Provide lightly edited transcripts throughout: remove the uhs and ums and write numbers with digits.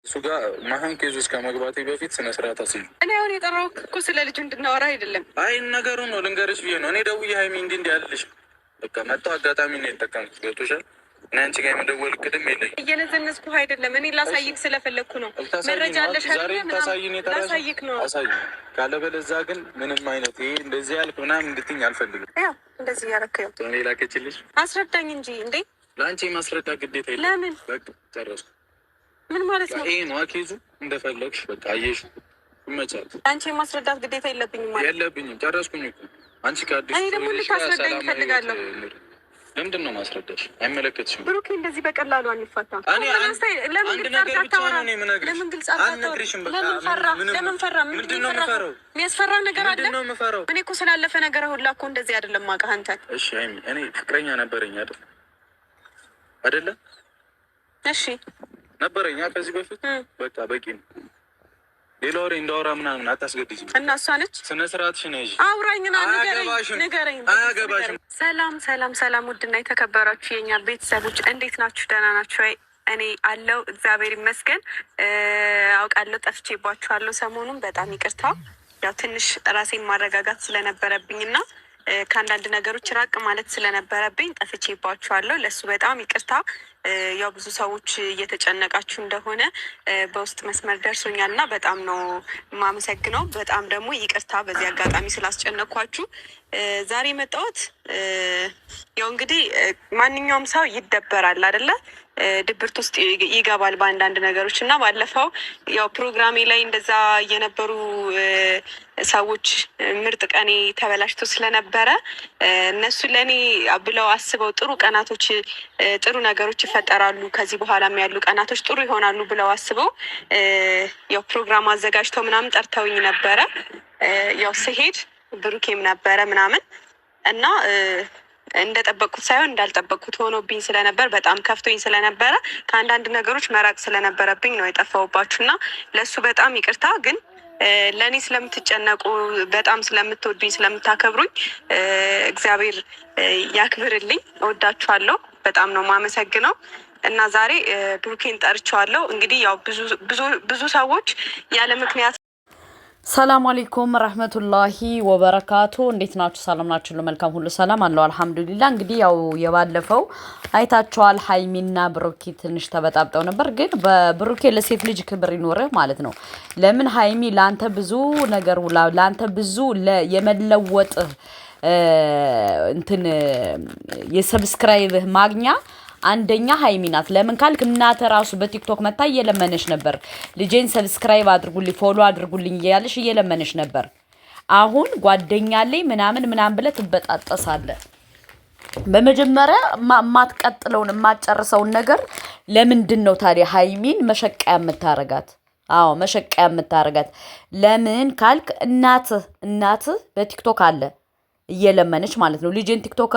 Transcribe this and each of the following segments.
ሱጋ ማህን ከዙስ ከመግባቴ በፊት ስነ ስርዓት አስይኝ። እኔ አሁን የጠራሁት እኮ ስለ ልጅ እንድናወራ አይደለም። አይ ነገሩ ነው ልንገርሽ ብዬ ነው። እኔ ደውዬ ሀይሚ እንዲህ ያለሽ በቃ መጣው አጋጣሚ ነው የተጠቀምኩት። ገብቶሻል? እና አንቺ ጋር የመደወል ቅድም የለኝ። እየነዘነዝኩ አይደለም። እኔ ላሳይክ ስለፈለግኩ ነው። መረጃ አለሽ አይደል? ላሳይክ ነው። አሳይ ካለበለዚያ ግን ምንም አይነት ይሄ እንደዚህ ያልክ ምናምን እንድትይኝ አልፈልግም። ያው እንደዚህ ያረከው እኔ ላከችልሽ አስረዳኝ እንጂ እንዴ። ለአንቺ ማስረዳ ግዴታ የለም። ለምን? በቃ ጨረስኩ። ምን ማለት ነው? ይሄ ነው አኬዙ። እንደፈለግሽ በቃ አየሽ ይመቻል። አንቺ ማስረዳት ግዴታ የለብኝም ማለት የለብኝም። ጨረስኩኝ እኮ አንቺ ካዲስ እኔ ደግሞ ልታስረዳኝ እፈልጋለሁ። ለምንድን ነው ማስረዳሽ? አይመለከትሽም። ብሩኬ እንደዚህ በቀላሉ አንፋታም። ለምን ግልጽ አታወራም? ለምን ግልጽ አታወራም? ለምን ፈራ? ምንድን ነው የምፈራው? የሚያስፈራ ነገር አለ? እኔ እኮ ስላለፈ ነገር ሁላ እኮ እንደዚህ አይደለም ማውቃህ አንተ። እሺ እኔ ፍቅረኛ ነበረኝ አይደለ? እሺ ነበረኛ ከዚህ በፊት በቃ በቂ ነው። ሌላ ወሬ እንዳወራ ምናምን አታስገድጂኝ። እና እሷ ነች ስነ ስርዓትሽን ነሽ። አውራኝና ንገረኝ። አያገባሽም። ሰላም ውድና የተከበራችሁ የኛ ቤተሰቦች እንዴት ናችሁ? ደህና ናችሁ ወይ? እኔ አለው እግዚአብሔር ይመስገን። አውቃለሁ ጠፍቼባችኋለሁ ሰሞኑን። በጣም ይቅርታ። ያው ትንሽ ራሴን ማረጋጋት ስለነበረብኝና ከአንዳንድ ነገሮች ራቅ ማለት ስለነበረብኝ ጠፍቼባችኋለሁ። ለሱ በጣም ይቅርታ። ያው ብዙ ሰዎች እየተጨነቃችሁ እንደሆነ በውስጥ መስመር ደርሶኛል እና በጣም ነው የማመሰግነው። በጣም ደግሞ ይቅርታ በዚህ አጋጣሚ ስላስጨነኳችሁ። ዛሬ የመጣሁት ያው እንግዲህ ማንኛውም ሰው ይደበራል አይደለ? ድብርት ውስጥ ይገባል በአንዳንድ ነገሮች እና ባለፈው ያው ፕሮግራሜ ላይ እንደዛ የነበሩ ሰዎች ምርጥ ቀኔ ተበላሽቶ ስለነበረ እነሱ ለእኔ ብለው አስበው ጥሩ ቀናቶች ጥሩ ነገሮች ይፈጠራሉ፣ ከዚህ በኋላም ያሉ ቀናቶች ጥሩ ይሆናሉ ብለው አስበው ያው ፕሮግራም አዘጋጅተው ምናምን ጠርተውኝ ነበረ። ያው ስሄድ ብሩኬም ነበረ ምናምን እና እንደጠበቅኩት ሳይሆን እንዳልጠበቅኩት ሆኖብኝ ስለነበር በጣም ከፍቶኝ ስለነበረ ከአንዳንድ ነገሮች መራቅ ስለነበረብኝ ነው የጠፋሁባችሁ እና ለእሱ በጣም ይቅርታ። ግን ለእኔ ስለምትጨነቁ በጣም ስለምትወዱኝ ስለምታከብሩኝ እግዚአብሔር ያክብርልኝ። እወዳችኋለሁ። በጣም ነው የማመሰግነው እና ዛሬ ብሩኬን ጠርቼዋለሁ። እንግዲህ ያው ብዙ ሰዎች ያለ ምክንያት ሰላም አለይኩም ረህመቱላሂ ወበረካቱ። እንዴት ናችሁ? ሰላም ናችሁ? መልካም ሁሉ ሰላም አለው አልሐምዱሊላህ። እንግዲህ ያው የባለፈው አይታችኋል። ሀይሚና ብሩኬ ትንሽ ተበጣብጠው ነበር። ግን በብሩኬ ለሴት ልጅ ክብር ይኖርህ ማለት ነው። ለምን ሀይሚ ለአንተ ብዙ ነገር ውላ ለአንተ ብዙ የመለወጥህ እንትን የሰብስክራይብህ ማግኛ አንደኛ ሀይሚ ናት። ለምን ካልክ እናተ ራሱ በቲክቶክ መታ እየለመነሽ ነበር። ልጄን ሰብስክራይብ አድርጉልኝ ፎሎ አድርጉልኝ እያለሽ እየለመነሽ ነበር። አሁን ጓደኛ ላይ ምናምን ብለህ ትበጣጠሳለህ። በመጀመሪያ ማትቀጥለውን ማጨርሰውን ነገር ለምንድን ነው ታዲያ ሀይሚን መሸቀያ የምታረጋት? አዎ መሸቀያ የምታረጋት ለምን ካልክ እናትህ በቲክቶክ አለ እየለመነች ማለት ነው። ልጄን ቲክቶክ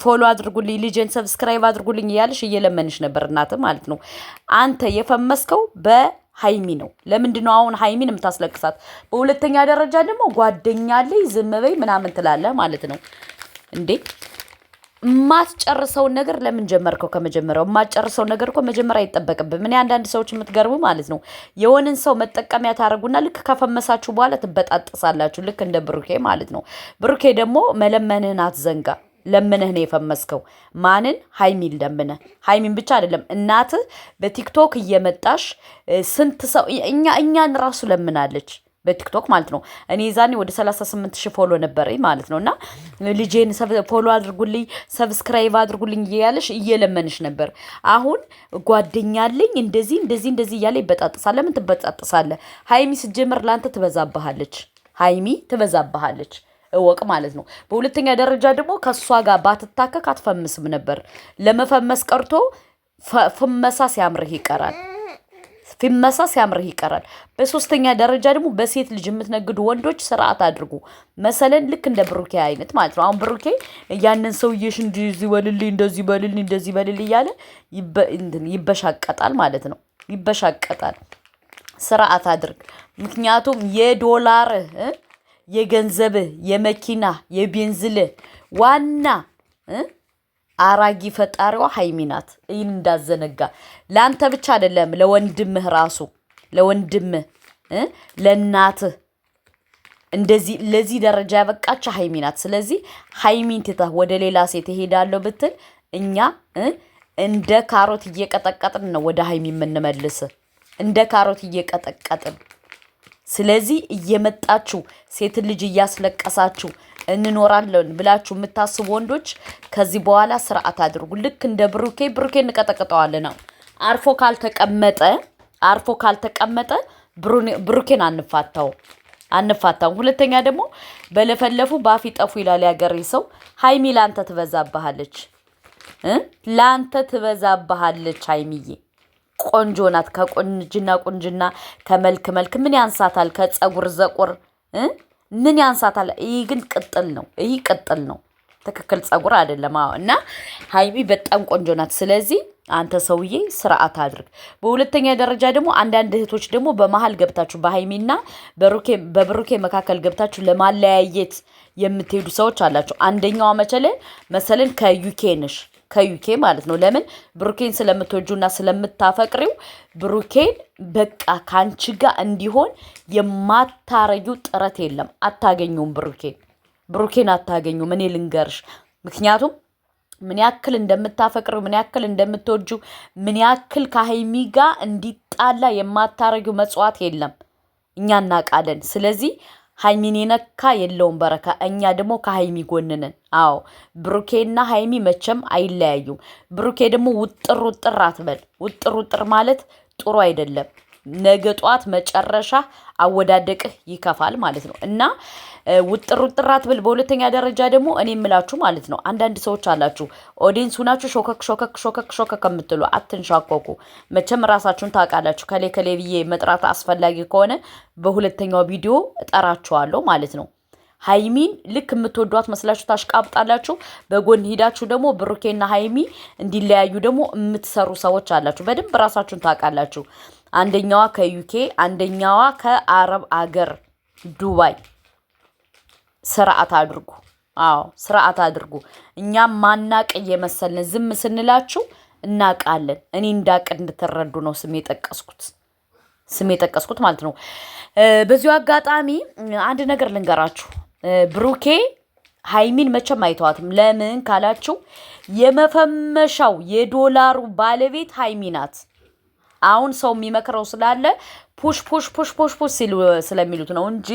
ፎሎ አድርጉልኝ፣ ልጄን ሰብስክራይብ አድርጉልኝ እያለሽ እየለመነች ነበር እናት ማለት ነው። አንተ የፈመስከው በሀይሚ ነው። ለምንድን ነው አሁን ሀይሚን የምታስለቅሳት? በሁለተኛ ደረጃ ደግሞ ጓደኛ ላይ ዝም በይ ምናምን ትላለህ ማለት ነው እንዴ? የማትጨርሰውን ነገር ለምን ጀመርከው? ከመጀመሪያው የማትጨርሰው ነገር እኮ መጀመሪያ አይጠበቅብም። እኔ አንዳንድ ሰዎች የምትገርሙ ማለት ነው የሆነን ሰው መጠቀሚያ ታደርጉና ልክ ከፈመሳችሁ በኋላ ትበጣጥሳላችሁ። ልክ እንደ ብሩኬ ማለት ነው። ብሩኬ ደግሞ መለመንህን አትዘንጋ። ለምንህ ነው የፈመስከው? ማንን? ሀይሚን ለምነህ። ሀይሚን ብቻ አይደለም እናትህ በቲክቶክ እየመጣሽ ስንት ሰው እኛን ራሱ ለምናለች በቲክቶክ ማለት ነው። እኔ ዛኔ ወደ 38,000 ፎሎ ነበረኝ ማለት ነው። እና ልጄን ፎሎ አድርጉልኝ ሰብስክራይብ አድርጉልኝ እያለሽ እየለመንሽ ነበር። አሁን ጓደኛለኝ እንደዚህ እያለ ይበጣጥሳል። ለምን ትበጣጥሳለህ? ሀይሚ ስትጀምር ላንተ ትበዛብሃለች። ሀይሚ ትበዛብሃለች እወቅ ማለት ነው። በሁለተኛ ደረጃ ደግሞ ከሷ ጋር ባትታከክ አትፈምስም ነበር። ለመፈመስ ቀርቶ ፍመሳ ሲያምርህ ይቀራል። በሶስተኛ ደረጃ ደግሞ በሴት ልጅ የምትነግዱ ወንዶች ስርዓት አድርጉ። መሰለን ልክ እንደ ብሩኬ አይነት ማለት ነው። አሁን ብሩኬ ያንን ሰውዬሽ እንደዚህ በልልኝ እያለ ይበሻቀጣል ማለት ነው። ይበሻቀጣል። ስርዓት አድርግ። ምክንያቱም የዶላርህ የገንዘብህ የመኪና የቤንዝልህ ዋና አራጊ ፈጣሪዋ ሀይሚ ናት። ይህን እንዳዘነጋ ለአንተ ብቻ አይደለም ለወንድምህ ራሱ ለወንድምህ ለእናትህ እንደዚህ ለዚህ ደረጃ ያበቃች ሀይሚ ናት። ስለዚህ ሀይሚን ትተህ ወደ ሌላ ሴት እሄዳለሁ ብትል እኛ እንደ ካሮት እየቀጠቀጥን ነው ወደ ሀይሚ የምንመልስ እንደ ካሮት እየቀጠቀጥን። ስለዚህ እየመጣችሁ ሴት ልጅ እያስለቀሳችሁ እንኖራለን ብላችሁ የምታስቡ ወንዶች ከዚህ በኋላ ስርዓት አድርጉ። ልክ እንደ ብሩኬ እንቀጠቅጠዋለን ነው አርፎ ካልተቀመጠ ብሩኬን አንፋታው። ሁለተኛ ደግሞ በለፈለፉ ባፊ ጠፉ ይላል ያገሬ ሰው። ሀይሚ ላንተ ትበዛባሃለች ሀይሚዬ ቆንጆ ናት። ቁንጅና ከመልክ ምን ያንሳታል? ከጸጉር ዘቁር ምን ያንሳታል? ይህ ግን ቅጥል ነው። ትክክል ጸጉር አይደለም። እና ሀይሚ በጣም ቆንጆ ናት። ስለዚህ አንተ ሰውዬ ስርዓት አድርግ። በሁለተኛ ደረጃ ደግሞ አንዳንድ እህቶች ደግሞ በመሀል ገብታችሁ በሀይሚና በብሩኬ መካከል ገብታችሁ ለማለያየት የምትሄዱ ሰዎች አላችሁ። አንደኛዋ መሰለን ከዩኬ ማለት ነው። ለምን ብሩኬን ስለምትወጁና ስለምታፈቅሪው ብሩኬን በቃ ካንቺ ጋር እንዲሆን የማታረጊው ጥረት የለም። አታገኙም፣ ብሩኬን አታገኙም። እኔ ልንገርሽ፣ ምክንያቱም ምን ያክል እንደምታፈቅሪው ምን ያክል እንደምትወጁ ምን ያክል ከሀይሚ ጋር እንዲጣላ የማታረጊው መጽዋት የለም። እኛ እናውቃለን። ስለዚህ ሀይሚን የነካ የለውም በረካ። እኛ ደግሞ ከሀይሚ ጎንነን። አዎ ብሩኬና ሀይሚ መቼም አይለያዩም። ብሩኬ ደግሞ ውጥር አትበል። ውጥር ማለት ጥሩ አይደለም። ነገ ጧት መጨረሻ አወዳደቅህ ይከፋል ማለት ነው እና ውጥር አትበል። በሁለተኛ ደረጃ ደግሞ እኔ የምላችሁ ማለት ነው አንዳንድ ሰዎች አላችሁ ኦዲየንስ ሁናችሁ ሾከክ ከምትሉ አትንሻኮኩ። መቼም ራሳችሁን ታውቃላችሁ። ከሌ ብዬ መጥራት አስፈላጊ ከሆነ በሁለተኛው ቪዲዮ እጠራችኋለሁ ማለት ነው። ሀይሚን ልክ የምትወዷት መስላችሁ ታሽቃብጣላችሁ። በጎን ሂዳችሁ ደግሞ ብሩኬና ሀይሚ እንዲለያዩ ደግሞ የምትሰሩ ሰዎች አላችሁ። በደንብ ራሳችሁን ታውቃላችሁ። አንደኛዋ ከዩኬ አንደኛዋ ከአረብ አገር ዱባይ። ስርዓት አድርጉ። አዎ ስርዓት አድርጉ። እኛም ማናቅ እየመሰልን ዝም ስንላችሁ እናቃለን። እኔ እንዳቅ እንድትረዱ ነው ስም የጠቀስኩት ማለት ነው። በዚሁ አጋጣሚ አንድ ነገር ልንገራችሁ። ብሩኬ ሀይሚን መቼም አይተዋትም። ለምን ካላችሁ የመፈመሻው የዶላሩ ባለቤት ሀይሚ ናት። አሁን ሰው የሚመክረው ስላለ ፑሽ ስለሚሉት ነው እንጂ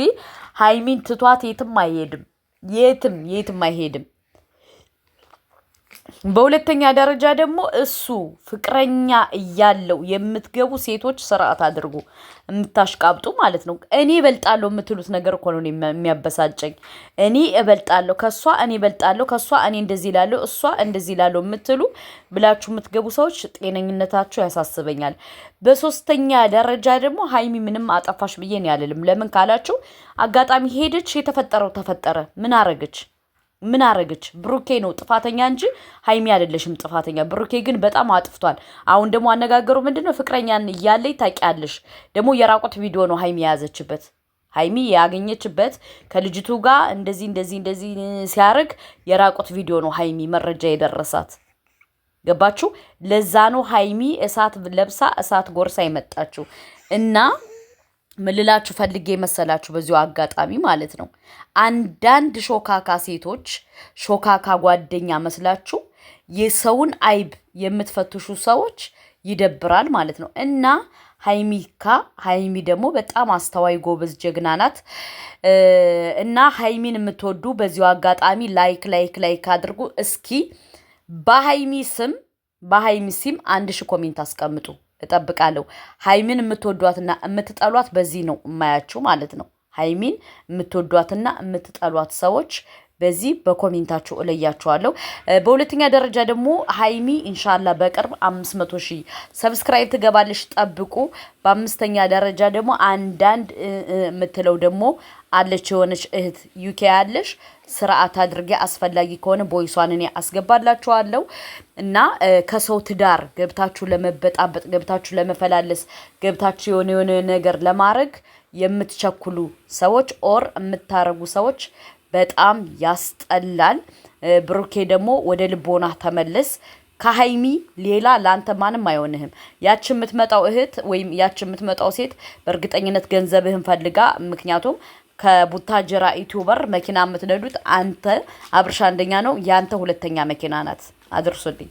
ሀይሚን ትቷት የትም አይሄድም። በሁለተኛ ደረጃ ደግሞ እሱ ፍቅረኛ እያለው የምትገቡ ሴቶች ስርዓት አድርጉ። የምታሽቃብጡ ማለት ነው። እኔ እበልጣለሁ የምትሉት ነገር እኮ ነው የሚያበሳጨኝ። እኔ እበልጣለሁ ከሷ እኔ እንደዚህ እላለሁ እሷ እንደዚህ እላለሁ የምትሉ ብላችሁ የምትገቡ ሰዎች ጤነኝነታችሁ ያሳስበኛል። በሶስተኛ ደረጃ ደግሞ ሀይሚ ምንም አጠፋሽ ብዬ ነው ያልልም። ለምን ካላችሁ አጋጣሚ ሄደች፣ የተፈጠረው ተፈጠረ። ምን አረገች? ብሩኬ ነው ጥፋተኛ እንጂ ሀይሚ አይደለሽም ጥፋተኛ። ብሩኬ ግን በጣም አጥፍቷል። አሁን ደግሞ አነጋገሩ ምንድነው? ፍቅረኛን እያለኝ ታውቂያለሽ። ደግሞ የራቆት ቪዲዮ ነው ሀይሚ የያዘችበት። ሀይሚ ያገኘችበት ከልጅቱ ጋር እንደዚህ ሲያደርግ የራቆት ቪዲዮ ነው ሀይሚ መረጃ የደረሳት። ገባችሁ? ለዛ ነው ሀይሚ እሳት ለብሳ እሳት ጎርሳ የመጣችሁ እና ምልላችሁ ፈልጌ መሰላችሁ በዚሁ አጋጣሚ ማለት ነው። አንዳንድ ሾካካ ሴቶች ሾካካ ጓደኛ መስላችሁ የሰውን አይብ የምትፈትሹ ሰዎች ይደብራል ማለት ነው። እና ሀይሚ ደግሞ በጣም አስተዋይ ጎበዝ ጀግና ናት። እና ሀይሚን የምትወዱ በዚሁ አጋጣሚ ላይክ አድርጉ። እስኪ በሀይሚ ስም 1000 ኮሜንት አስቀምጡ። እጠብቃለሁ። ሀይሚን የምትወዷትና የምትጠሏት በዚህ ነው የማያችሁ ማለት ነው። ሀይሚን የምትወዷትና የምትጠሏት ሰዎች በዚህ በኮሜንታችሁ እለያችኋለሁ። በሁለተኛ ደረጃ ደግሞ ሀይሚ ኢንሻአላህ በቅርብ 500,000 ሰብስክራይብ ትገባለሽ፣ ጠብቁ። በአምስተኛ ደረጃ ደግሞ አንዳንድ የምትለው ደግሞ አለች የሆነች እህት ዩኬ ያለሽ ስርዓት አድርጌ አስፈላጊ ከሆነ ቦይሷን እኔ አስገባላችኋለሁ። እና ከሰው ትዳር ገብታችሁ ለመበጣበጥ ገብታችሁ ለመፈላለስ ገብታችሁ የሆነ ነገር ለማድረግ የምትቸኩሉ ሰዎች ኦር የምታረጉ ሰዎች በጣም ያስጠላል። ብሩኬ ደግሞ ወደ ልቦና ተመለስ። ከሀይሚ ሌላ ለአንተ ማንም አይሆንህም። ያች የምትመጣው እህት ወይም ያች የምትመጣው ሴት በእርግጠኝነት ገንዘብህን ፈልጋ፣ ምክንያቱም ከቡታጀራ ዩቲዩበር መኪና የምትነዱት አንተ አብርሻ አንደኛ ነው፣ ያንተ ሁለተኛ መኪና ናት። አድርሱልኝ።